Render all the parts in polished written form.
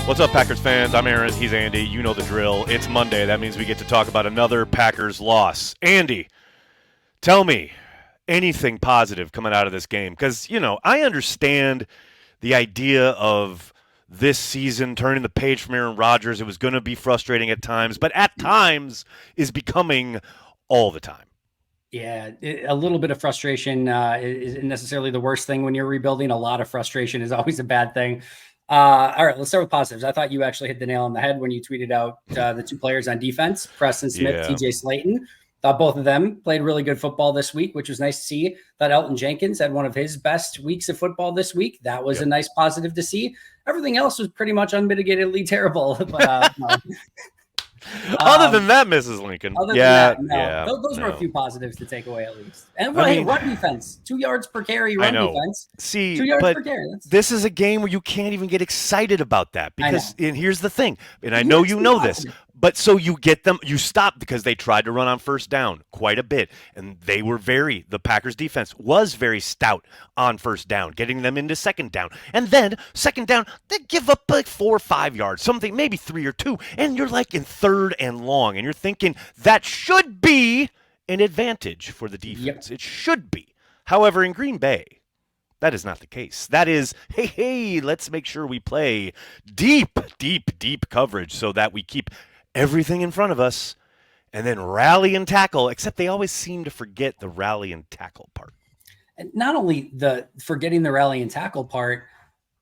What's up, Packers fans? I'm Aaron. He's Andy. You know the drill. It's Monday. That means we get to talk about another Packers loss. Andy, tell me anything positive coming out of this game. Because, I understand the idea of this season turning the page from Aaron Rodgers. It was going to be frustrating at times, but at times is becoming all the time. Yeah, a little bit of frustration isn't necessarily the worst thing when you're rebuilding. A lot of frustration is always a bad thing. All right, let's start with positives. I thought you actually hit the nail on the head when you tweeted out the two players on defense, Preston Smith, TJ Slayton. Thought both of them played really good football this week, which was nice to see. Thought Elton Jenkins had one of his best weeks of football this week. That was a nice positive to see. Everything else was pretty much unmitigatedly terrible. But, Other than that, Mrs. Lincoln. Those were a few positives to take away at least. And run defense, 2 yards per carry run defense. 2 yards per carry. This is a game where you can't even get excited about that because, and here's the thing, and I know you know this, but so you get them, you stop because they tried to run on first down quite a bit, and the Packers defense was very stout on first down, getting them into second down. And then second down, they give up like 4 or 5 yards, something, maybe 3 or 2, and you're like in third and long, and you're thinking that should be an advantage for the defense. It should be. However, in Green Bay, that is not the case. That is, hey, let's make sure we play deep coverage so that we keep everything in front of us and then rally and tackle, except they always seem to forget the rally and tackle part. And not only the forgetting the rally and tackle part,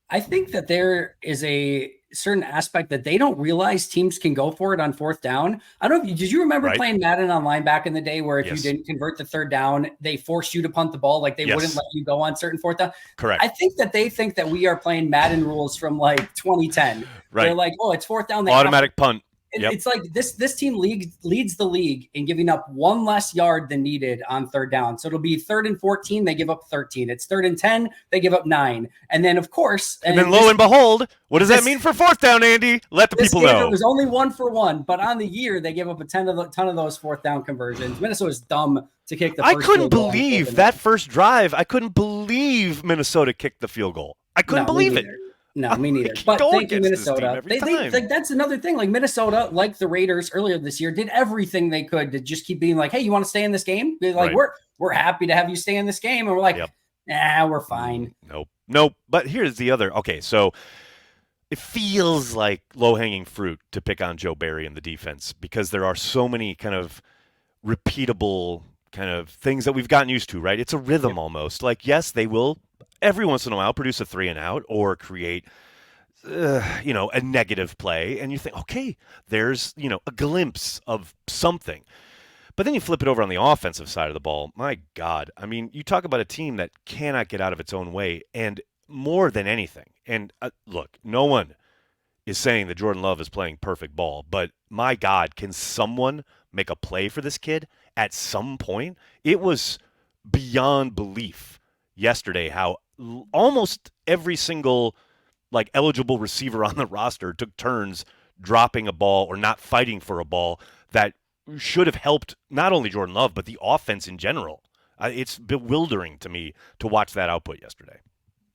I think that there is a certain aspect that they don't realize teams can go for it on fourth down. I don't know did you remember playing Madden Online back in the day where if you didn't convert the third down, they forced you to punt the ball, like they wouldn't let you go on certain fourth down? Correct. I think that they think that we are playing Madden rules from like 2010. Right. They're like, oh, it's fourth down. Automatic punt. It's like this team leads the league in giving up 1 less yard than needed on third down. So it'll be 3rd and 14, they give up 13. It's 3rd and 10, they give up 9. And then, of course... And then lo and behold, what does that mean for fourth down, Andy? Let the people know. It was only 1 for 1, but on the year, they gave up a ton of those fourth down conversions. Minnesota's dumb to kick the first I couldn't believe that first drive. I couldn't believe Minnesota kicked the field goal. I couldn't believe it. No, me neither. But thank you, Minnesota. That's another thing. Like Minnesota, like the Raiders earlier this year, did everything they could to just keep being like, "Hey, you want to stay in this game?" They're like, "We're happy to have you stay in this game," and we're like, we're fine. Nope. But here's the other. Okay, so it feels like low-hanging fruit to pick on Joe Barry and the defense because there are so many kind of repeatable kind of things that we've gotten used to. Right? It's a rhythm almost. Like yes, they will. Every once in a while, produce a 3 and out or create, a negative play. And you think, okay, there's, a glimpse of something. But then you flip it over on the offensive side of the ball. My God. I mean, you talk about a team that cannot get out of its own way. And more than anything, and look, no one is saying that Jordan Love is playing perfect ball. But my God, can someone make a play for this kid at some point? It was beyond belief yesterday how almost every single eligible receiver on the roster took turns dropping a ball or not fighting for a ball that should have helped not only Jordan Love but the offense in general. It's bewildering to me to watch that output yesterday.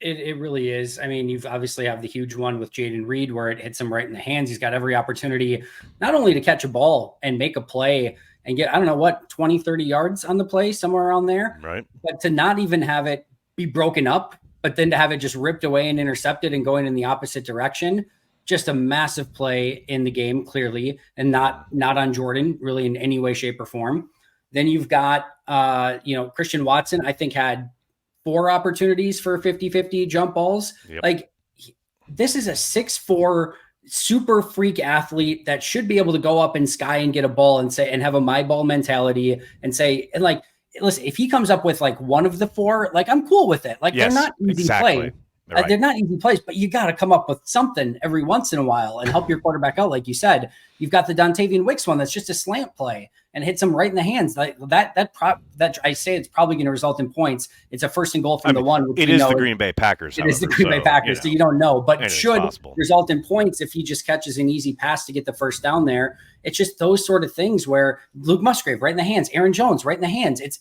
It really is. I mean, you've obviously have the huge one with Jaden Reed where it hits him right in the hands. He's got every opportunity not only to catch a ball and make a play and get, 20, 30 yards on the play, somewhere around there. Right. But to not even have it be broken up, but then to have it just ripped away and intercepted and going in the opposite direction, just a massive play in the game, clearly, and not on Jordan really in any way, shape, or form. Then you've got, Christian Watson, I think had 4 opportunities for 50-50 jump balls. Yep. This is a 6'4" super freak athlete that should be able to go up in sky and get a ball and have a my ball mentality and say, listen, if he comes up with one of the 4, I'm cool with it. They're not easy plays. Right. They're not easy plays, but you got to come up with something every once in a while and help your quarterback out. Like you said, you've got the Dontavian Wicks one that's just a slant play and hits him right in the hands. That I say it's probably going to result in points. It's a 1st and goal from the 1. It is the Green Bay Packers. It is the Green Bay Packers, so you don't know, but should result in points if he just catches an easy pass to get the first down there. It's just those sort of things where Luke Musgrave right in the hands, Aaron Jones right in the hands. It's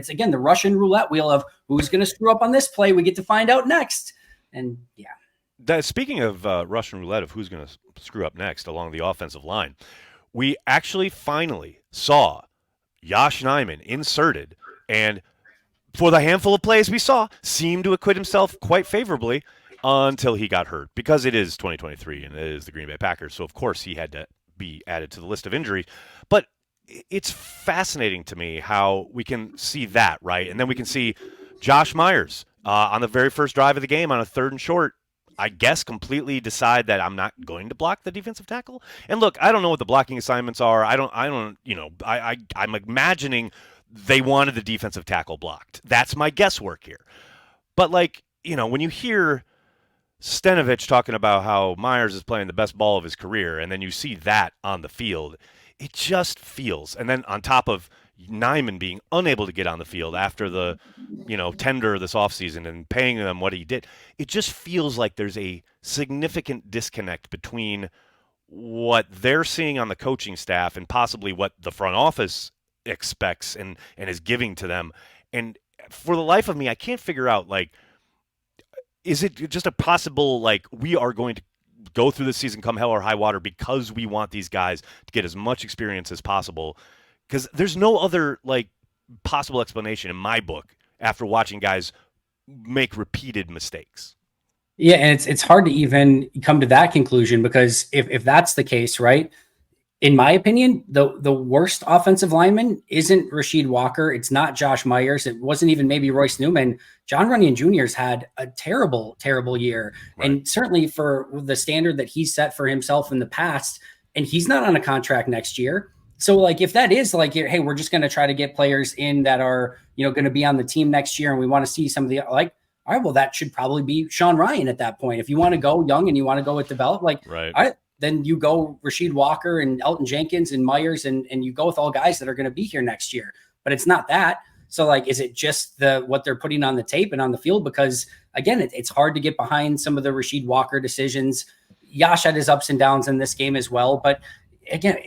again the Russian roulette wheel of who's going to screw up on this play. We get to find out next, and Speaking of Russian roulette of who's going to screw up next along the offensive line, we actually finally saw Josh Nijman inserted, and for the handful of plays we saw, seemed to acquit himself quite favorably until he got hurt because it is 2023 and it is the Green Bay Packers. So, of course, he had to be added to the list of injuries. But it's fascinating to me how we can see that, right? And then we can see Josh Myers on the very first drive of the game on a 3rd and short. I guess completely decide that I'm not going to block the defensive tackle. And look, I don't know what the blocking assignments are. I'm imagining they wanted the defensive tackle blocked. That's my guesswork here. But when you hear Stenovich talking about how Myers is playing the best ball of his career, and then you see that on the field, it just feels. And then on top of Nijman being unable to get on the field after the, tender this offseason and paying them what he did, it just feels like there's a significant disconnect between what they're seeing on the coaching staff and possibly what the front office expects and is giving to them. And for the life of me, I can't figure out, is it just a possible, we are going to go through the season come hell or high water because we want these guys to get as much experience as possible? Because there's no other, possible explanation in my book after watching guys make repeated mistakes. Yeah, and it's hard to even come to that conclusion because if that's the case, right? In my opinion, the worst offensive lineman isn't Rasheed Walker. It's not Josh Myers. It wasn't even maybe Royce Newman. John Runyon Jr.'s had a terrible, terrible year. Right. And certainly for the standard that he's set for himself in the past, and he's not on a contract next year. So if that is hey, we're just going to try to get players in that are, going to be on the team next year and we want to see some of the all right, well, that should probably be Sean Ryan at that point. If you want to go young and you want to go with develop, right. All right, then you go Rasheed Walker and Elton Jenkins and Myers and you go with all guys that are going to be here next year. But it's not that. So is it just what they're putting on the tape and on the field? Because again, it's hard to get behind some of the Rasheed Walker decisions. Yash had his ups and downs in this game as well. But again,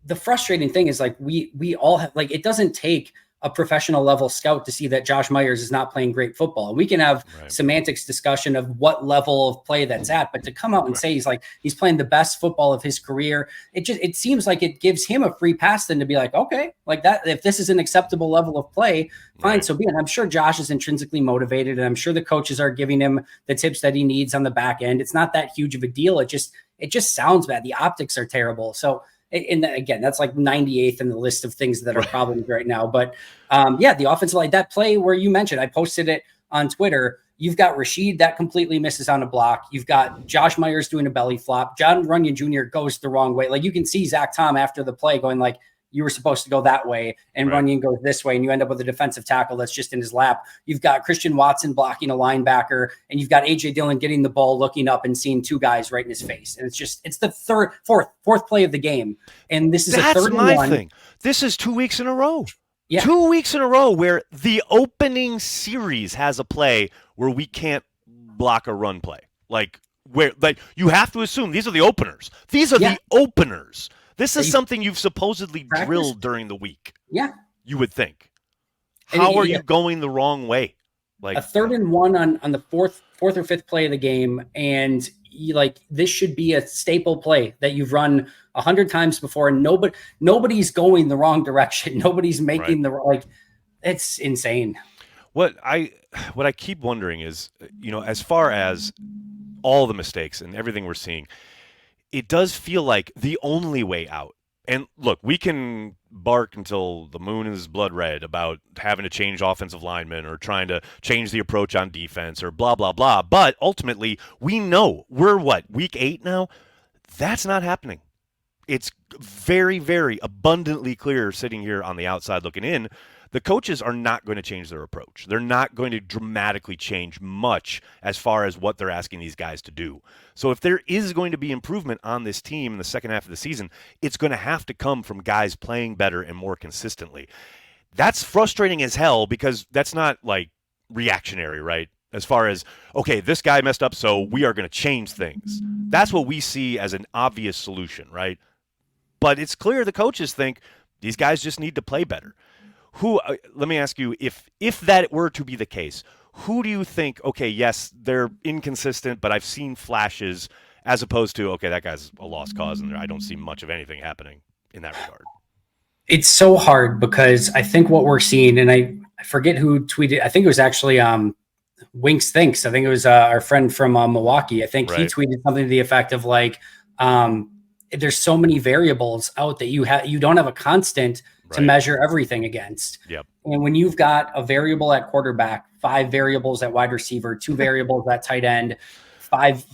the frustrating thing is we all have it doesn't take a professional level scout to see that Josh Myers is not playing great football. And we can have semantics discussion of what level of play that's at, but to come out and say he's playing the best football of his career, it seems like it gives him a free pass then to be okay, that if this is an acceptable level of play, fine, so be it. I'm sure Josh is intrinsically motivated and I'm sure the coaches are giving him the tips that he needs on the back end. It's not that huge of a deal. It just sounds bad. The optics are terrible. So and again, that's 98th in the list of things that are problems right now. But the offensive line, that play where you mentioned, I posted it on Twitter. You've got Rasheed that completely misses on a block. You've got Josh Myers doing a belly flop. John Runyon Jr. goes the wrong way. You can see Zach Tom after the play going you were supposed to go that way, and Runyon goes this way, and you end up with a defensive tackle that's just in his lap. You've got Christian Watson blocking a linebacker, and you've got A.J. Dillon getting the ball, looking up and seeing two guys right in his face. And it's the fourth play of the game. And this is a third and one. That's my thing. This is 2 weeks in a row. Yeah. 2 weeks in a row where the opening series has a play where we can't block a run play. Where you have to assume these are the openers. These are the openers. This is something you've supposedly drilled during the week. Yeah. You would think. How are you going the wrong way? A third and one on the fourth or fifth play of the game. And this should be a staple play that you've run 100 times before. And nobody's going the wrong direction. Nobody's making it's insane. What I keep wondering is, as far as all the mistakes and everything we're seeing, it does feel like the only way out. And look, we can bark until the moon is blood red about having to change offensive linemen or trying to change the approach on defense or blah, blah, blah. But ultimately, we know we're week 8 now? That's not happening. It's very, very abundantly clear sitting here on the outside looking in. The coaches are not going to change their approach. They're not going to dramatically change much as far as what they're asking these guys to do. So if there is going to be improvement on this team in the second half of the season, it's going to have to come from guys playing better and more consistently. That's frustrating as hell because that's not reactionary, right? As far as, okay, this guy messed up, so we are going to change things. That's what we see as an obvious solution, right? But it's clear the coaches think these guys just need to play better. Let me ask you, if that were to be the case, who do you think, okay, yes, they're inconsistent, but I've seen flashes, as opposed to, okay, that guy's a lost cause and I don't see much of anything happening in that regard? It's so hard because I think what we're seeing, and I forget who tweeted, I think it was actually Winks Thinks. I think it was our friend from Milwaukee. I think he Right, tweeted something to the effect of like, um, there's so many variables out that you don't have a constant to right. measure everything against. Yep, And when you've got a variable at quarterback, five variables at wide receiver, two variables at tight end,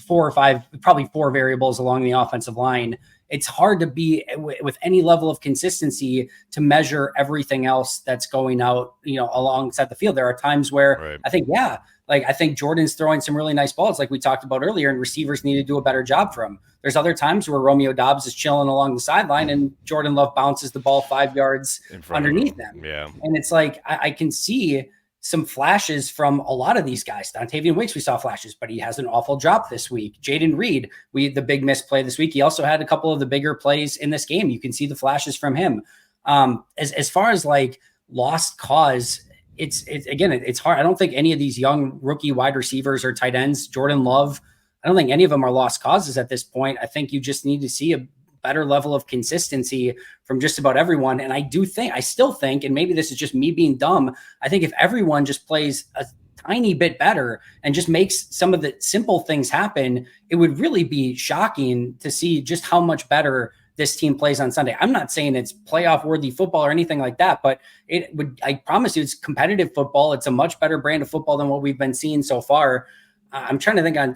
four or five, probably four variables along the offensive line, it's hard to be with any level of consistency to measure everything else that's going out, alongside the field. There are times where right. I think, yeah, like I think Jordan's throwing some really nice balls, like we talked about earlier, and receivers need to do a better job for him. There's other times where Romeo Dobbs is chilling along the sideline and Jordan Love bounces the ball 5 yards In front of underneath him. them. Yeah. And it's like I can see some flashes from a lot of these guys. Dontavian Wicks, we saw flashes, but he has an awful drop this week. Jaden Reed, the big misplay this week. He also had a couple of the bigger plays in this game. You can see the flashes from him. As far as like lost cause, it's hard. I don't think any of these young rookie wide receivers or tight ends, Jordan Love, I don't think any of them are lost causes at this point. I think you just need to see a better level of consistency from just about everyone. And I still think, and maybe this is just me being dumb, I think if everyone just plays a tiny bit better and just makes some of the simple things happen, it would really be shocking to see just how much better this team plays on Sunday. I'm not saying it's playoff worthy football or anything like that, but I promise you it's competitive football. It's a much better brand of football than what we've been seeing so far. I'm trying to think on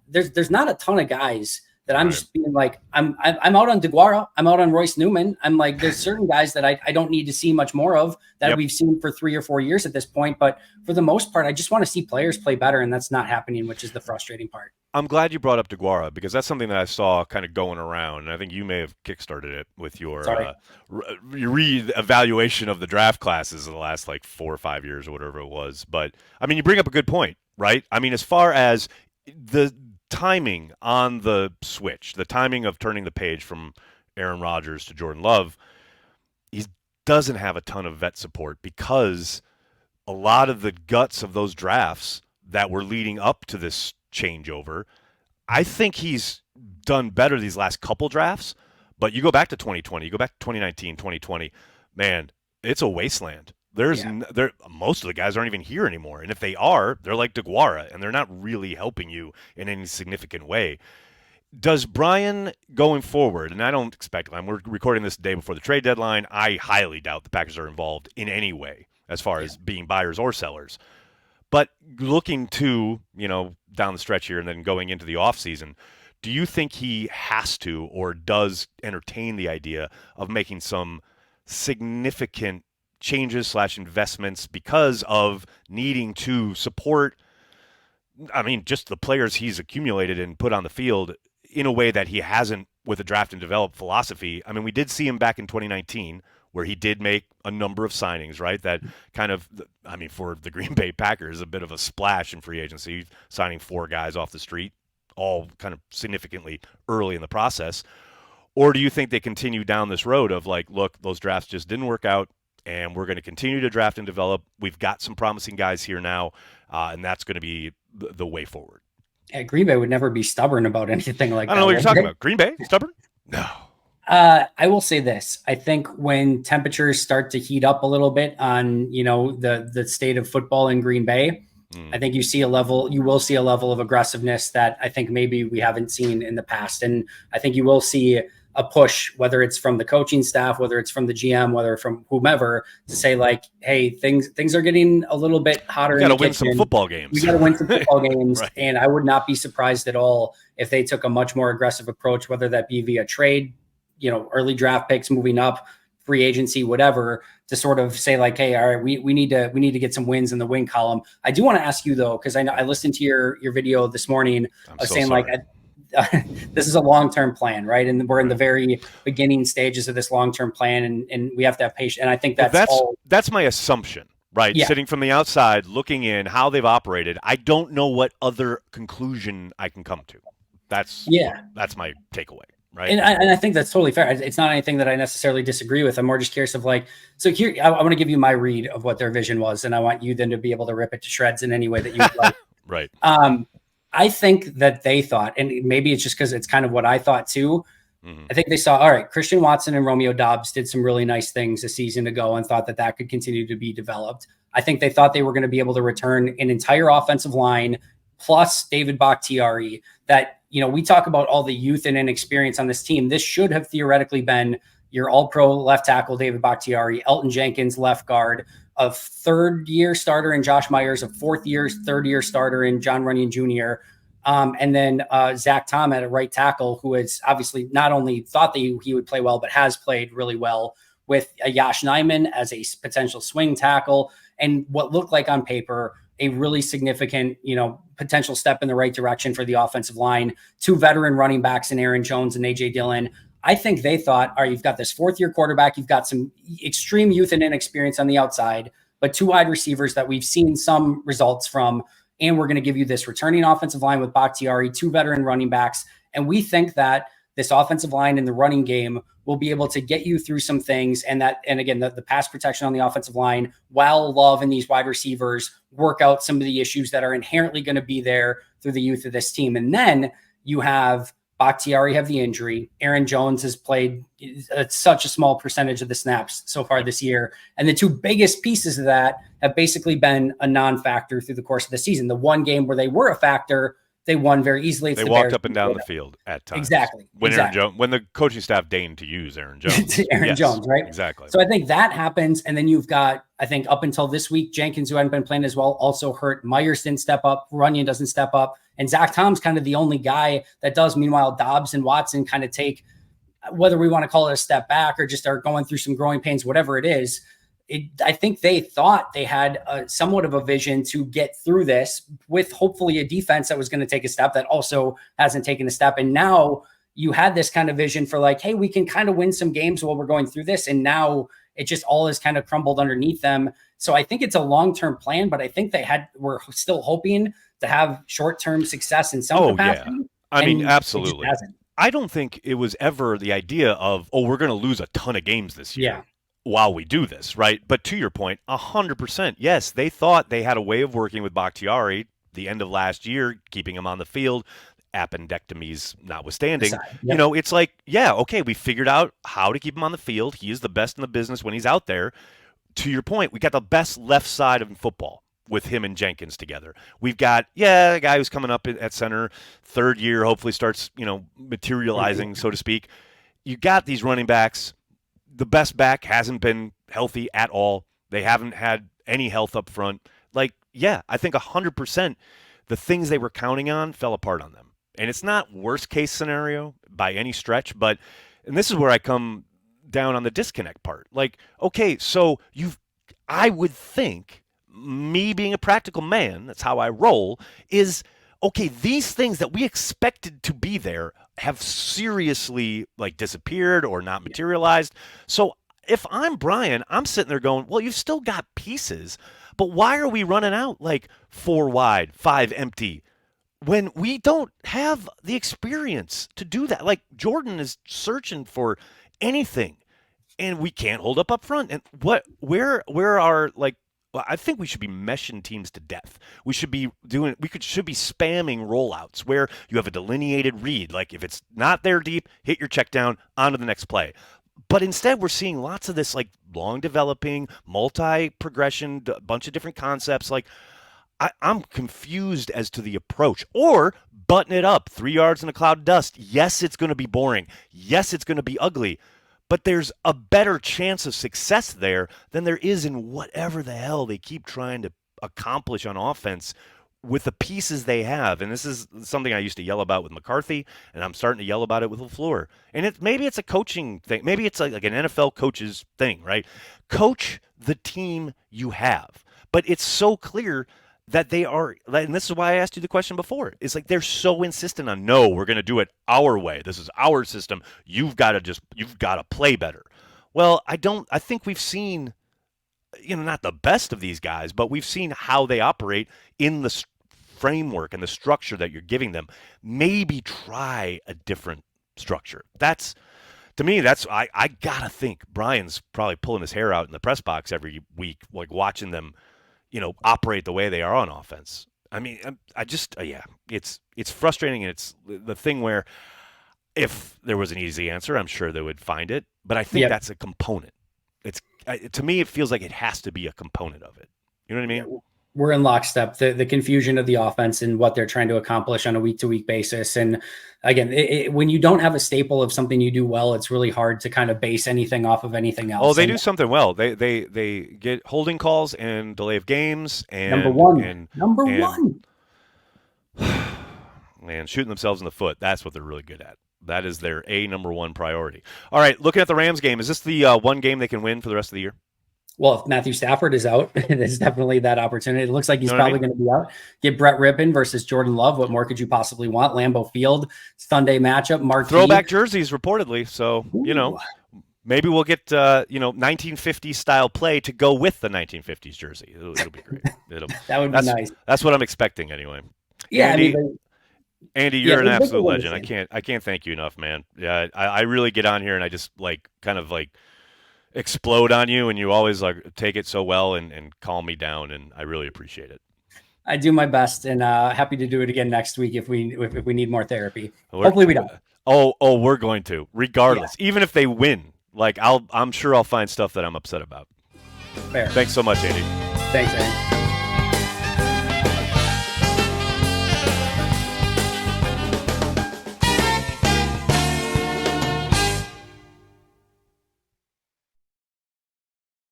there's not a ton of guys that I'm Right. just being like, I'm out on DeGuara. I'm out on Royce Newman. I'm like, there's certain guys that I don't need to see much more of that Yep. we've seen for 3 or 4 years at this point. But for the most part, I just want to see players play better. And that's not happening, which is the frustrating part. I'm glad you brought up DeGuara because that's something that I saw kind of going around, and I think you may have kickstarted it with your Sorry. re-evaluation of the draft classes of the last like 4 or 5 years or whatever it was. But I mean, you bring up a good point, right? I mean, as far as the timing on the switch, the timing of turning the page from Aaron Rodgers to Jordan Love, he doesn't have a ton of vet support because a lot of the guts of those drafts that were leading up to this changeover, I think he's done better these last couple drafts. But you go back to 2020, you go back to 2019, 2020, man, it's a wasteland. Yeah. Most of the guys aren't even here anymore, and if they are, they're like DeGuara, and they're not really helping you in any significant way. Does Brian going forward, and I don't expect, we're recording this the day before the trade deadline. I highly doubt the Packers are involved in any way as far as being buyers or sellers. But looking to, down the stretch here and then going into the offseason, do you think he has to or does entertain the idea of making some significant changes slash investments because of needing to support, I mean, just the players he's accumulated and put on the field in a way that he hasn't with a draft and develop philosophy? I mean, we did see him back in 2019 where he did make a number of signings, right? That kind of, I mean, for the Green Bay Packers, a bit of a splash in free agency, signing 4 guys off the street, all kind of significantly early in the process. Or do you think they continue down this road of like, look, those drafts just didn't work out, and we're going to continue to draft and develop. We've got some promising guys here now, and that's going to be the way forward. Yeah, Green Bay would never be stubborn about anything like I don't that. know what you're talking about. Green Bay? Stubborn? No. I will say this. I think when temperatures start to heat up a little bit on, the state of football in Green Bay, I think you will see a level of aggressiveness that I think maybe we haven't seen in the past. And I think you will see a push, whether it's from the coaching staff, whether it's from the GM, whether from whomever, to say like, hey, things are getting a little bit hotter. We got to win some football games. We got to win some football games. Right. And I would not be surprised at all if they took a much more aggressive approach, whether that be via trade, early draft picks moving up, free agency, whatever, to sort of say like, hey, all right, we need to get some wins in the win column. I do want to ask you though, because I know I listened to your video this morning of saying sorry. like, this is a long-term plan, right? And we're in the very beginning stages of this long-term plan, and we have to have patience. And I think that's my assumption, right? Yeah. Sitting from the outside, looking in how they've operated, I don't know what other conclusion I can come to. That's my takeaway. right? And I think that's totally fair. It's not anything that I necessarily disagree with. I'm more just curious of like, so here, I want to give you my read of what their vision was, and I want you then to be able to rip it to shreds in any way that you would like. Right. Um, I think that they thought, and maybe it's just because it's kind of what I thought too. Hmm. I think they saw, all right, Christian Watson and Romeo Dobbs did some really nice things a season ago and thought that that could continue to be developed. I think they thought they were going to be able to return an entire offensive line plus David Bakhtiari. That, we talk about all the youth and inexperience on this team. This should have theoretically been your all-pro left tackle, David Bakhtiari, Elton Jenkins, left guard, a third-year starter in Josh Myers, a third-year starter in John Runyon Jr., and then Zach Tom at a right tackle, who has obviously not only thought that he would play well, but has played really well, with a Yash Nyman as a potential swing tackle, and what looked like on paper a really significant, potential step in the right direction for the offensive line. Two veteran running backs in Aaron Jones and AJ Dillon. I think they thought, all right, you've got this fourth-year quarterback, you've got some extreme youth and inexperience on the outside, but two wide receivers that we've seen some results from, and we're going to give you this returning offensive line with Bakhtiari, two veteran running backs, and we think that this offensive line in the running game will be able to get you through some things, and again, the pass protection on the offensive line, while Love and these wide receivers work out some of the issues that are inherently going to be there through the youth of this team. And then you have Bakhtiari have the injury. Aaron Jones has played such a small percentage of the snaps so far this year. And the two biggest pieces of that have basically been a non-factor through the course of the season. The one game where they were a factor, they won very easily. They walked up and down the field at times. Exactly. When the coaching staff deigned to use Aaron Jones. Aaron Jones, right? Exactly. So I think that happens. And then you've got, I think up until this week, Jenkins, who hadn't been playing as well, also hurt. Myers didn't step up. Runyon doesn't step up. And Zach Tom's kind of the only guy that does. Meanwhile, Dobbs and Watson kind of take, whether we want to call it a step back or just are going through some growing pains, whatever it is. I think they thought they had somewhat of a vision to get through this with hopefully a defense that was going to take a step that also hasn't taken a step. And now you had this kind of vision for like, hey, we can kind of win some games while we're going through this. And now it just all is kind of crumbled underneath them. So I think it's a long-term plan, but I think were still hoping to have short-term success in some capacity. Yeah. I mean, absolutely. I don't think it was ever the idea of, we're going to lose a ton of games this year. Yeah. While we do this, right? But to your point, 100%, yes, they thought they had a way of working with Bakhtiari the end of last year, keeping him on the field, appendectomies notwithstanding. Yep. It's like, yeah, okay, we figured out how to keep him on the field. He is the best in the business when he's out there. To your point, we got the best left side of football with him and Jenkins together. We've got, a guy who's coming up at center, third year, hopefully starts, materializing, so to speak. You got these running backs. The best back hasn't been healthy at all. They haven't had any health up front. I think 100% the things they were counting on fell apart on them. And it's not worst case scenario by any stretch, and this is where I come down on the disconnect part. Okay, so I would think, me being a practical man, that's how I roll, is, okay, these things that we expected to be there have seriously disappeared or not materialized. So if I'm Brian, I'm sitting there going, well, you've still got pieces, but why are we running out 4 wide, 5 empty when we don't have the experience to do that? Jordan is searching for anything and we can't hold up front. And where are well, I think we should be meshing teams to death. We should be should be spamming rollouts where you have a delineated read. If it's not there deep, hit your check down, on to the next play. But instead, we're seeing lots of this long developing, multi-progression, a bunch of different concepts. I'm confused as to the approach. Or button it up, 3 yards in a cloud of dust. Yes, it's going to be boring. Yes, it's going to be ugly. But there's a better chance of success there than there is in whatever the hell they keep trying to accomplish on offense with the pieces they have. And this is something I used to yell about with McCarthy, and I'm starting to yell about it with LaFleur. And maybe it's a coaching thing. Maybe it's like an NFL coach's thing, right? Coach the team you have. But it's so clear that they are, and this is why I asked you the question before, it's they're so insistent on, no, we're going to do it our way. This is our system. You've got to play better. Well, I think we've seen, not the best of these guys, but we've seen how they operate in the framework and the structure that you're giving them. Maybe try a different structure. That's to me. That's I gotta think Brian's probably pulling his hair out in the press box every week, like watching them, operate the way they are on offense. I mean, I just yeah, it's frustrating, and it's the thing where if there was an easy answer, I'm sure they would find it. But I think Yep. that's a component. It's to me, it feels like it has to be a component of it. You know what I Yeah, mean? we're in lockstep. The confusion of the offense and what they're trying to accomplish on a week to week basis. And again, when you don't have a staple of something you do well, it's really hard to kind of base anything off of anything Oh, else. they And do something well. They get holding calls and delay of games number and one, and number and one. man, shooting themselves in the foot. That's what they're really good at. That is their number one priority. All right, looking at the Rams game, is this the one game they can win for the rest of the year? Well, if Matthew Stafford is out, there's definitely that opportunity. It looks like You he's know what I probably mean? going to be out. Get Brett Rippon versus Jordan Love. What more could you possibly want? Lambeau Field, Sunday matchup, marquee. Throwback jerseys reportedly, so Ooh, maybe we'll get 1950s style play to go with the 1950s jersey. It'll be great. It'll that would be that's nice. that's what I'm expecting anyway. Yeah, I mean, Andy, Andy, yeah, you're an they could absolute win this legend. I game. can't I can't thank you enough, man. Yeah, I really get on here and I just like kind of like explode on you, and you always like take it so well and calm me down, and I really appreciate it. I do my best, and happy to do it again next week if we need more therapy. We're, Hopefully, we don't. we're going to, Yeah, regardless, even if they win. Like I'm sure I'll find stuff that I'm upset about. fair. Thanks so much, Andy. Thanks, Aaron.